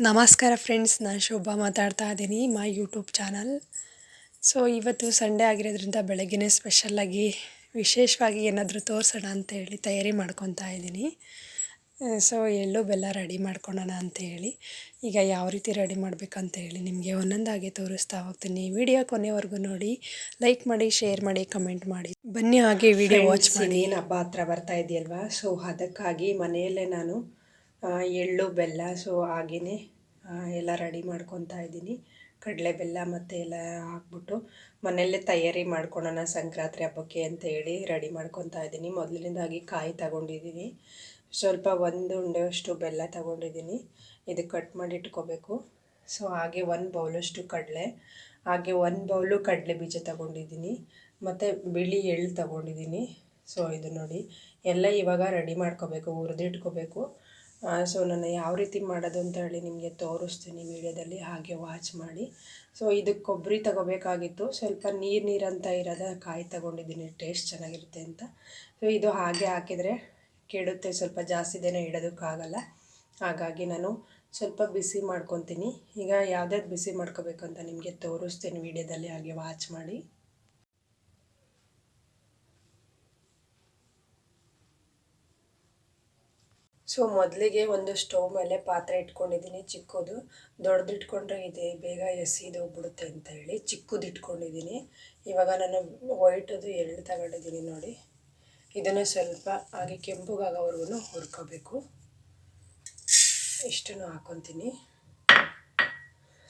ನಮಸ್ಕಾರ ಫ್ರೆಂಡ್ಸ್, ನಾನು ಶೋಭಾ ಮಾತಾಡ್ತಾ ಇದ್ದೀನಿ ಮೈ ಯೂಟ್ಯೂಬ್ ಚಾನಲ್. ಸೊ ಇವತ್ತು ಸಂಡೇ ಆಗಿರೋದ್ರಿಂದ ಬೆಳಗ್ಗೆನೇ ಸ್ಪೆಷಲ್ಲಾಗಿ ವಿಶೇಷವಾಗಿ ಏನಾದರೂ ತೋರಿಸೋಣ ಅಂತೇಳಿ ತಯಾರಿ ಮಾಡ್ಕೊತಾ ಇದ್ದೀನಿ. ಸೊ ಎಳ್ಳು ಬೆಲ್ಲ ರೆಡಿ ಮಾಡ್ಕೊಳ್ಳೋಣ ಅಂತೇಳಿ ಈಗ ಯಾವ ರೀತಿ ರೆಡಿ ಮಾಡಬೇಕಂತ ಹೇಳಿ ನಿಮಗೆ ಒಂದೊಂದಾಗಿ ತೋರಿಸ್ತಾ ಹೋಗ್ತೀನಿ. ವಿಡಿಯೋ ಕೊನೆವರೆಗೂ ನೋಡಿ, ಲೈಕ್ ಮಾಡಿ, ಶೇರ್ ಮಾಡಿ, ಕಮೆಂಟ್ ಮಾಡಿ. ಬನ್ನಿ ಹಾಗೆ ವಿಡಿಯೋ ವಾಚ್ ಮಾಡಿ. ಏನು ಹಬ್ಬ ಹತ್ರ ಬರ್ತಾ ಇದೆಯಲ್ವಾ, ಸೊ ಅದಕ್ಕಾಗಿ ಮನೆಯಲ್ಲೇ ನಾನು ಎಳ್ಳು ಬೆಲ್ಲ ಹಾಗೆಯೇ ಎಲ್ಲ ರೆಡಿ ಮಾಡ್ಕೊತಾ ಇದ್ದೀನಿ. ಕಡಲೆ ಬೆಲ್ಲ ಮತ್ತು ಎಲ್ಲ ಹಾಕ್ಬಿಟ್ಟು ಮನೆಯಲ್ಲೇ ತಯಾರಿ ಮಾಡ್ಕೊಳ್ಳೋಣ ಸಂಕ್ರಾಂತಿ ಹಬ್ಬಕ್ಕೆ ಅಂತ ಹೇಳಿ ರೆಡಿ ಮಾಡ್ಕೊತಾ ಇದ್ದೀನಿ. ಮೊದಲನೇದಾಗಿ ಕಾಯಿ ತಗೊಂಡಿದ್ದೀನಿ, ಸ್ವಲ್ಪ ಒಂದು ಉಂಡೆಯಷ್ಟು ಬೆಲ್ಲ ತಗೊಂಡಿದ್ದೀನಿ. ಇದು ಕಟ್ ಮಾಡಿ ಇಟ್ಕೋಬೇಕು. ಸೊ ಹಾಗೆ ಒಂದು ಬೌಲಷ್ಟು ಕಡಲೆ, ಹಾಗೆ ಒಂದು ಬೌಲು ಕಡಲೆ ಬೀಜ ತಗೊಂಡಿದ್ದೀನಿ, ಮತ್ತು ಬಿಳಿ ಎಳ್ಳು ತಗೊಂಡಿದ್ದೀನಿ. ಸೊ ಇದು ನೋಡಿ ಎಲ್ಲ ಇವಾಗ ರೆಡಿ ಮಾಡ್ಕೋಬೇಕು, ಹುರಿದಿಟ್ಕೋಬೇಕು. ಸೊ ನಾನು ಯಾವ ರೀತಿ ಮಾಡೋದು ಅಂತ ಹೇಳಿ ನಿಮಗೆ ತೋರಿಸ್ತೀನಿ ವಿಡಿಯೋದಲ್ಲಿ, ಹಾಗೆ ವಾಚ್ ಮಾಡಿ. ಸೊ ಇದಕ್ಕೆ ಕೊಬ್ಬರಿ ತಗೋಬೇಕಾಗಿತ್ತು, ಸ್ವಲ್ಪ ನೀರಂತ ಇರೋದ ಕಾಯಿ ತಗೊಂಡಿದ್ದೀನಿ, ಟೇಸ್ಟ್ ಚೆನ್ನಾಗಿರುತ್ತೆ ಅಂತ. ಸೊ ಇದು ಹಾಗೆ ಹಾಕಿದರೆ ಕೆಡುತ್ತೆ, ಸ್ವಲ್ಪ ಜಾಸ್ತಿ ದಿನ ಇಡೋದಕ್ಕಾಗಲ್ಲ. ಹಾಗಾಗಿ ನಾನು ಸ್ವಲ್ಪ ಬಿಸಿ ಮಾಡ್ಕೊತೀನಿ. ಈಗ ಯಾವ್ದಾದ್ರು ಬಿಸಿ ಮಾಡ್ಕೋಬೇಕಂತ ನಿಮಗೆ ತೋರಿಸ್ತೀನಿ ವಿಡಿಯೋದಲ್ಲಿ, ಹಾಗೆ ವಾಚ್ ಮಾಡಿ. ಸೊ ಮೊದಲಿಗೆ ಒಂದು ಸ್ಟವ್ ಮೇಲೆ ಪಾತ್ರೆ ಇಟ್ಕೊಂಡಿದ್ದೀನಿ, ಚಿಕ್ಕದು. ದೊಡ್ಡದು ಇಟ್ಕೊಂಡ್ರೆ ಇದೆ ಬೇಗ ಹೋಗ್ಬಿಡುತ್ತೆ ಅಂತ ಹೇಳಿ ಚಿಕ್ಕದು ಇಟ್ಕೊಂಡಿದ್ದೀನಿ. ಇವಾಗ ನಾನು ವೈಟದು ಎಳ್ಳು ತಗೊಂಡಿದ್ದೀನಿ ನೋಡಿ, ಇದನ್ನು ಸ್ವಲ್ಪ ಹಾಗೆ ಕೆಂಪುಗಾಗೋವರೆಗೂ ಹುರ್ಕೋಬೇಕು. ಇಷ್ಟನ್ನು ಹಾಕ್ಕೊತೀನಿ.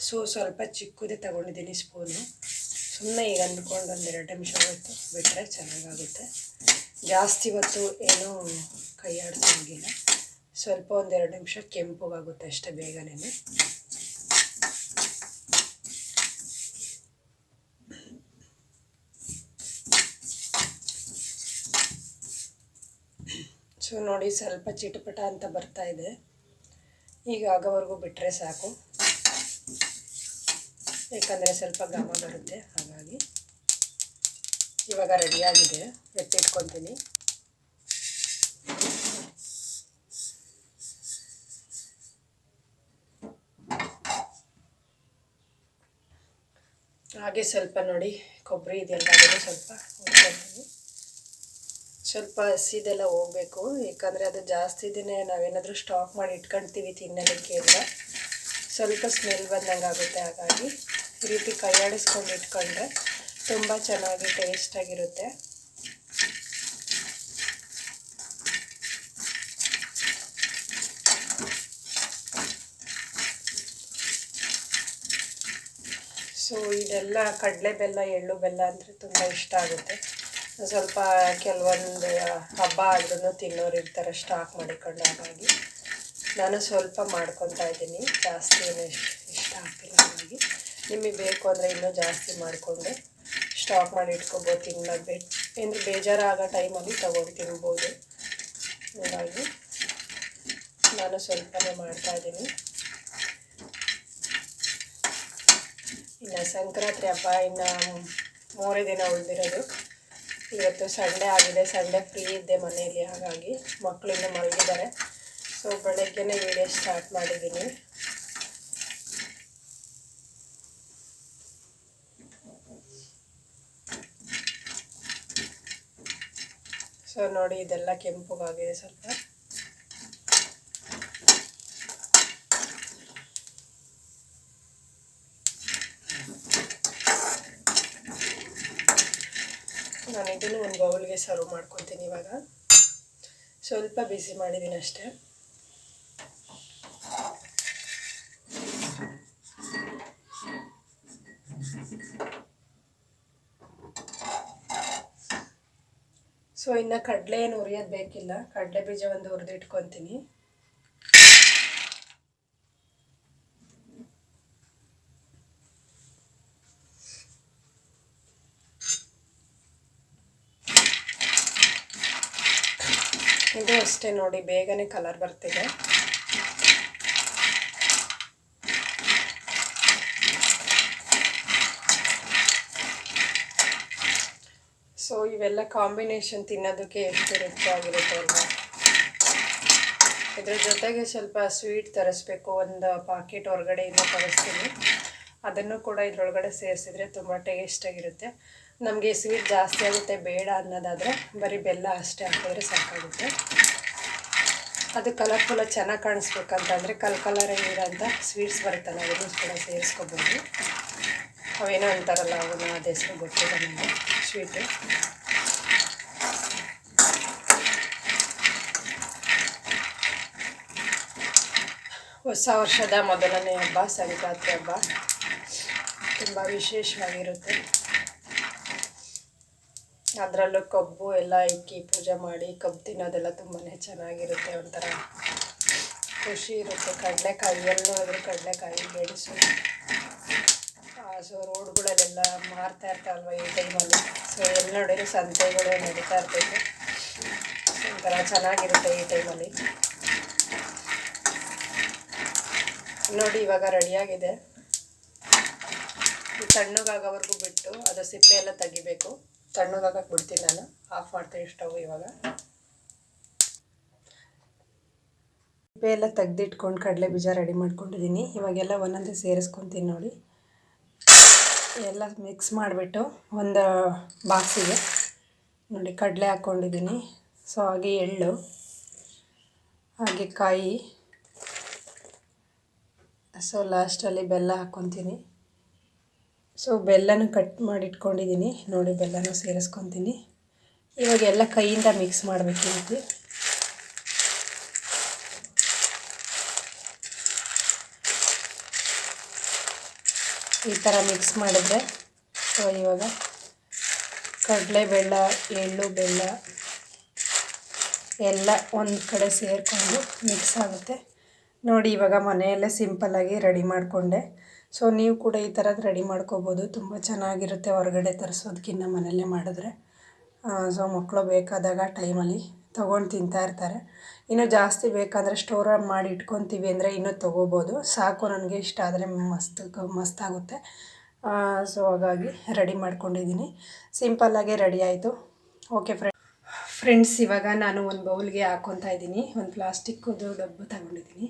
ಸೊ ಸ್ವಲ್ಪ ಚಿಕ್ಕದೇ ತಗೊಂಡಿದ್ದೀನಿ ಸ್ಪೂನು. ಸುಮ್ಮನೆ ಈಗ ಅಂದ್ಕೊಂಡು ಒಂದೆರಡು ನಿಮಿಷ ಹೊತ್ತು ಬಿಟ್ಟರೆ ಚೆನ್ನಾಗಾಗುತ್ತೆ. ಜಾಸ್ತಿ ಹೊತ್ತು ಏನೂ ಕೈ ಆಡಿಸೋಂಗಿಲ್ಲ, ಸ್ವಲ್ಪ ಒಂದೆರಡು ನಿಮಿಷ ಕೆಂಪುಗಾಗುತ್ತೆ ಅಷ್ಟೇ ಬೇಗನೆ. ಸೊ ನೋಡಿ ಸ್ವಲ್ಪ ಚಿಟಪಟ ಅಂತ ಬರ್ತಾ ಇದೆ, ಈಗ ಆಗೋವರೆಗೂ ಬಿಟ್ಟರೆ ಸಾಕು, ಯಾಕಂದರೆ ಸ್ವಲ್ಪ ಘಮ ಬರುತ್ತೆ. ಹಾಗಾಗಿ ಇವಾಗ ರೆಡಿಯಾಗಿದೆ, ಎತ್ತಿಟ್ಕೊತೀನಿ. ಹಾಗೆ ಸ್ವಲ್ಪ ನೋಡಿ ಕೊಬ್ಬರಿ ಇದೆಯಲ್ಲ, ಅದನ್ನು ಸ್ವಲ್ಪ ಹುರ್ಕೊತೀನಿ. ಸ್ವಲ್ಪ ಹಸಿದೆಲ್ಲ ಹೋಗಬೇಕು, ಯಾಕಂದರೆ ಅದು ಜಾಸ್ತಿ ದಿನ ನಾವೇನಾದರೂ ಸ್ಟಾಕ್ ಮಾಡಿ ಇಟ್ಕೊಳ್ತೀವಿ ತಿನ್ನೋದಕ್ಕೆ ಅಂದರೆ ಸ್ವಲ್ಪ ಸ್ಮೆಲ್ ಬಂದಂಗೆ ಆಗುತ್ತೆ. ಹಾಗಾಗಿ ಈ ರೀತಿ ಕೈ ಆಡಿಸ್ಕೊಂಡು ಇಟ್ಕೊಂಡ್ರೆ ತುಂಬ ಚೆನ್ನಾಗಿ ಟೇಸ್ಟಾಗಿರುತ್ತೆ. ಸೊ ಇದೆಲ್ಲ ಕಡಲೆ ಬೆಲ್ಲ, ಎಳ್ಳು ಬೆಲ್ಲ ಅಂದರೆ ತುಂಬ ಇಷ್ಟ ಆಗುತ್ತೆ. ಸ್ವಲ್ಪ ಕೆಲವೊಂದು ಹಬ್ಬ ಆದ್ರೂ ತಿನ್ನೋರು ಇರ್ತಾರೆ ಸ್ಟಾಕ್ ಮಾಡಿಕೊಂಡು, ಹಾಗಾಗಿ ನಾನು ಸ್ವಲ್ಪ ಮಾಡ್ಕೊತಾ ಇದ್ದೀನಿ, ಜಾಸ್ತಿ ಏನು ಇಷ್ಟ ಆಗ್ತಿಲ್ಲ. ಹಾಗಾಗಿ ನಿಮಗೆ ಬೇಕು ಅಂದರೆ ಇನ್ನೂ ಜಾಸ್ತಿ ಮಾಡಿಕೊಂಡು ಸ್ಟಾಕ್ ಮಾಡಿ ಇಟ್ಕೊಬೋದು, ತಿನ್ನೋದು ಅಂದರೆ ಬೇಜಾರಾಗೋ ಟೈಮಲ್ಲಿ ತೊಗೊಂಡು ತಿನ್ಬೋದು. ಹಾಗಾಗಿ ನಾನು ಸ್ವಲ್ಪನೇ ಮಾಡ್ತಾಯಿದ್ದೀನಿ. ಇನ್ನು ಸಂಕ್ರಾಂತಿ ಹಬ್ಬ ಇನ್ನು 3 ದಿನ ಉಳಿದಿರೋದು. ಇವತ್ತು ಸಂಡೇ ಆಗಿದೆ, ಸಂಡೇ ಫ್ರೀ ಇದ್ದೆ ಮನೆಯಲ್ಲಿ, ಹಾಗಾಗಿ ಮಕ್ಕಳಿಂದ ಮಲಗಿದ್ದಾರೆ. ಸೊ ಬೆಳಗ್ಗೆನೇ ವಿಡಿಯೋ ಸ್ಟಾರ್ಟ್ ಮಾಡಿದ್ದೀನಿ. ಸೊ ನೋಡಿ ಇದೆಲ್ಲ ಕೆಂಪುಗಾಗಿದೆ ಸ್ವಲ್ಪ. ನಾನು ಇದನ್ನು ಒಂದು ಬೌಲ್ಗೆ ಸರ್ವ್ ಮಾಡ್ಕೊತೀನಿ. ಇವಾಗ ಸ್ವಲ್ಪ ಬಿಸಿ ಮಾಡಿದ್ದೀನಿ ಅಷ್ಟೇ. ಸೊ ಇನ್ನು ಕಡಲೆ ಏನು ಹುರಿಯೋದು ಬೇಕಿಲ್ಲ, ಕಡಲೆ ಬೀಜ ಒಂದು ಹುರಿದಿಟ್ಕೊತೀನಿ. ಇದು ಅಷ್ಟೇ ನೋಡಿ, ಬೇಗನೆ ಕಲರ್ ಬರ್ತಿದೆ. ಸೊ ಇವೆಲ್ಲ ಕಾಂಬಿನೇಷನ್ ತಿನ್ನೋದಕ್ಕೆ ಎಷ್ಟು ರುಚಿಯಾಗಿರುತ್ತೆ ಅಲ್ವಾ. ಇದ್ರ ಜೊತೆಗೆ ಸ್ವಲ್ಪ ಸ್ವೀಟ್ ತರಿಸ್ಬೇಕು, ಒಂದು ಪಾಕೆಟ್ ಹೊರಗಡೆಯಿಂದ ತರಿಸ್ತೀನಿ. ಅದನ್ನು ಕೂಡ ಇದ್ರೊಳಗಡೆ ಸೇರಿಸಿದ್ರೆ ತುಂಬ ಟೇಸ್ಟಾಗಿರುತ್ತೆ. ನಮಗೆ ಸ್ವೀಟ್ ಜಾಸ್ತಿ ಆಗುತ್ತೆ ಬೇಡ ಅನ್ನೋದಾದರೆ ಬರೀ ಬೆಲ್ಲ ಅಷ್ಟೇ ಹಾಕಿದ್ರೆ ಸಾಕಾಗುತ್ತೆ. ಅದು ಕಲರ್ಫುಲ್ಲ ಚೆನ್ನಾಗಿ ಕಾಣಿಸ್ಬೇಕಂತಂದರೆ ಕಲರ್ ಇರೋಂಥ ಸ್ವೀಟ್ಸ್ ಬರುತ್ತಲ್ಲ ಅದನ್ನು ಕೂಡ ಸೇರಿಸ್ಕೋಬೋದು. ಅವೇನೋ ಅಂತಾರಲ್ಲ ಅವನ್ನ ಅದು ಹೆಸರು ಗೊತ್ತಿಲ್ಲ ನನಗೆ ಸ್ವೀಟು. ಹೊಸ ವರ್ಷದ ಮೊದಲನೇ ಹಬ್ಬ ಸಂಕ್ರಾಂತಿ ಹಬ್ಬ ತುಂಬ ವಿಶೇಷವಾಗಿರುತ್ತೆ. ಅದರಲ್ಲೂ ಕಬ್ಬು ಎಲ್ಲ ಇಕ್ಕಿ ಪೂಜೆ ಮಾಡಿ ಕಬ್ಬು ತಿನ್ನೋದೆಲ್ಲ ತುಂಬಾ ಚೆನ್ನಾಗಿರುತ್ತೆ, ಒಂಥರ ಖುಷಿ ಇರುತ್ತೆ. ಕಡಲೆಕಾಯಿ ಎಲ್ಲಿ ನೋಡಿದ್ರು ಕಡಲೆಕಾಯಿ, ಗೆಣಸು. ಸೊ ರೋಡ್ಗಳಲ್ಲೆಲ್ಲ ಮಾರ್ತಾ ಇರ್ತಾರಲ್ವ ಈ ಟೈಮಲ್ಲಿ. ಸೊ ಎಲ್ಲಿ ನೋಡಿದ್ರು ಸಂತೆಗಳು ನಡೀತಾ ಇರ್ತೈತೆ, ಒಂಥರ ಚೆನ್ನಾಗಿರುತ್ತೆ ಈ ಟೈಮಲ್ಲಿ. ನೋಡಿ ಇವಾಗ ರೆಡಿಯಾಗಿದೆ. ತಣ್ಣಗಾಗೋವರೆಗೂ ಬಿಟ್ಟು ಅದು ಸಿಪ್ಪೆ ಎಲ್ಲ ತೆಗಿಬೇಕು. ತಣ್ಣಗಾಗಕ್ಕೆ ಬಿಡ್ತೀನಿ ನಾನು. ಆಫ್ ಮಾಡ್ತೀನಿ ಸ್ಟವ್. ಇವಾಗ ಸಿಪ್ಪೆ ಎಲ್ಲ ತೆಗ್ದಿಟ್ಕೊಂಡು ಕಡಲೆ ಬೀಜ ರೆಡಿ ಮಾಡ್ಕೊಂಡಿದ್ದೀನಿ. ಇವಾಗೆಲ್ಲ ಒಂದೊಂದೇ ಸೇರಿಸ್ಕೊತೀನಿ ನೋಡಿ. ಎಲ್ಲ ಮಿಕ್ಸ್ ಮಾಡಿಬಿಟ್ಟು ಒಂದು ಬಾಕ್ಸಿಗೆ ನೋಡಿ ಕಡಲೆ ಹಾಕ್ಕೊಂಡಿದ್ದೀನಿ. ಸೊ ಹಾಗೆ ಎಳ್ಳು, ಹಾಗೆ ಕಾಯಿ, ಸೊ ಲಾಸ್ಟಲ್ಲಿ ಬೆಲ್ಲ ಹಾಕ್ಕೊತೀನಿ. ಸೊ ಬೆಲ್ಲನೂ ಕಟ್ ಮಾಡಿ ಇಟ್ಕೊಂಡಿದ್ದೀನಿ ನೋಡಿ, ಬೆಲ್ಲನೂ ಸೇರಿಸ್ಕೊತೀನಿ. ಇವಾಗ ಎಲ್ಲ ಕೈಯಿಂದ ಮಿಕ್ಸ್ ಮಾಡಬೇಕು. ಈ ಥರ ಮಿಕ್ಸ್ ಮಾಡಿದ್ರೆ ಸೊ ಇವಾಗ ಕಡಲೆ ಬೆಲ್ಲ, ಎಳ್ಳು, ಬೆಲ್ಲ ಎಲ್ಲ ಒಂದು ಕಡೆ ಸೇರಿಕೊಂಡು ಮಿಕ್ಸ್ ಆಗುತ್ತೆ ನೋಡಿ. ಇವಾಗ ಮನೆಯಲ್ಲೇ ಸಿಂಪಲ್ಲಾಗಿ ರೆಡಿ ಮಾಡಿಕೊಂಡೆ. ಸೊ ನೀವು ಕೂಡ ಈ ಥರದ್ದು ರೆಡಿ ಮಾಡ್ಕೋಬೋದು, ತುಂಬ ಚೆನ್ನಾಗಿರುತ್ತೆ ಹೊರಗಡೆ ತರಿಸೋದಕ್ಕಿಂತ ಮನೆಯಲ್ಲೇ ಮಾಡಿದ್ರೆ. ಸೊ ಮಕ್ಕಳು ಬೇಕಾದಾಗ ಟೈಮಲ್ಲಿ ತೊಗೊಂಡು ತಿಂತಾಯಿರ್ತಾರೆ. ಇನ್ನೂ ಜಾಸ್ತಿ ಬೇಕಂದರೆ ಸ್ಟೋರ್ ಮಾಡಿ ಇಟ್ಕೊತೀವಿ ಅಂದರೆ ಇನ್ನೂ ತೊಗೋಬೋದು. ಸಾಕು ನನಗೆ ಇಷ್ಟ ಆದರೆ ಮಸ್ತಾಗುತ್ತೆ. ಸೊ ಹಾಗಾಗಿ ರೆಡಿ ಮಾಡ್ಕೊಂಡಿದ್ದೀನಿ. ಸಿಂಪಲ್ಲಾಗೆ ರೆಡಿ ಆಯಿತು. ಓಕೆ ಫ್ರೆಂಡ್ಸ್, ಇವಾಗ ನಾನು ಒಂದು ಬೌಲ್ಗೆ ಹಾಕ್ಕೊತಾ ಇದ್ದೀನಿ. ಒಂದು ಪ್ಲಾಸ್ಟಿಕ್ದು ಡಬ್ಬು ತಗೊಂಡಿದ್ದೀನಿ,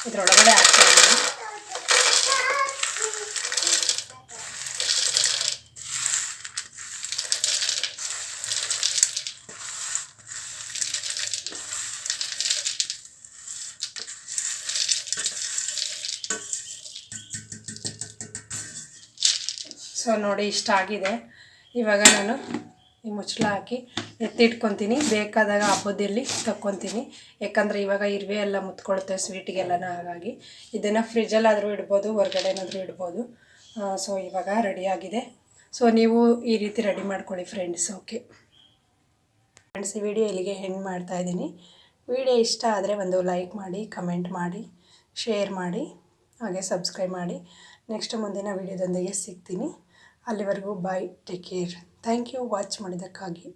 ಇದರೊಳಗಡೆ ಹಾಕ್ತಾಯಿದ್ದೀನಿ. ಸೊ ನೋಡಿ ಇಷ್ಟ ಆಗಿದೆ. ಇವಾಗ ನಾನು ಈ ಮುಚ್ಚಳ ಹಾಕಿ ಎತ್ತಿಟ್ಕೊತೀನಿ. ಬೇಕಾದಾಗ ಹಬ್ಬದಲ್ಲಿ ತಕ್ಕೊತೀನಿ, ಯಾಕಂದರೆ ಇವಾಗ ಇರುವೆ ಎಲ್ಲ ಮುತ್ಕೊಳುತ್ತೆ ಸ್ವೀಟಿಗೆಲ್ಲನ. ಹಾಗಾಗಿ ಇದನ್ನು ಫ್ರಿಜ್ಜಲ್ಲಾದರೂ ಇಡ್ಬೋದು, ಹೊರಗಡೆನಾದರೂ ಇಡ್ಬೋದು. ಸೊ ಇವಾಗ ರೆಡಿಯಾಗಿದೆ. ಸೊ ನೀವು ಈ ರೀತಿ ರೆಡಿ ಮಾಡ್ಕೊಳ್ಳಿ ಫ್ರೆಂಡ್ಸ್. ಓಕೆ ಫ್ರೆಂಡ್ಸ್, ಈ ವಿಡಿಯೋ ಇಲ್ಲಿಗೆ ಎಂಡ್ ಮಾಡ್ತಾಯಿದ್ದೀನಿ. ವಿಡಿಯೋ ಇಷ್ಟ ಆದರೆ ಒಂದು ಲೈಕ್ ಮಾಡಿ, ಕಮೆಂಟ್ ಮಾಡಿ, ಶೇರ್ ಮಾಡಿ, ಹಾಗೆ ಸಬ್ಸ್ಕ್ರೈಬ್ ಮಾಡಿ. ನೆಕ್ಸ್ಟ್ ಮುಂದಿನ ವಿಡಿಯೋದೊಂದಿಗೆ ಸಿಗ್ತೀನಿ. ಅಲ್ಲಿವರೆಗೂ bye, take care. Thank you watch ಮಾಡಿದ್ದಕ್ಕಾಗಿ.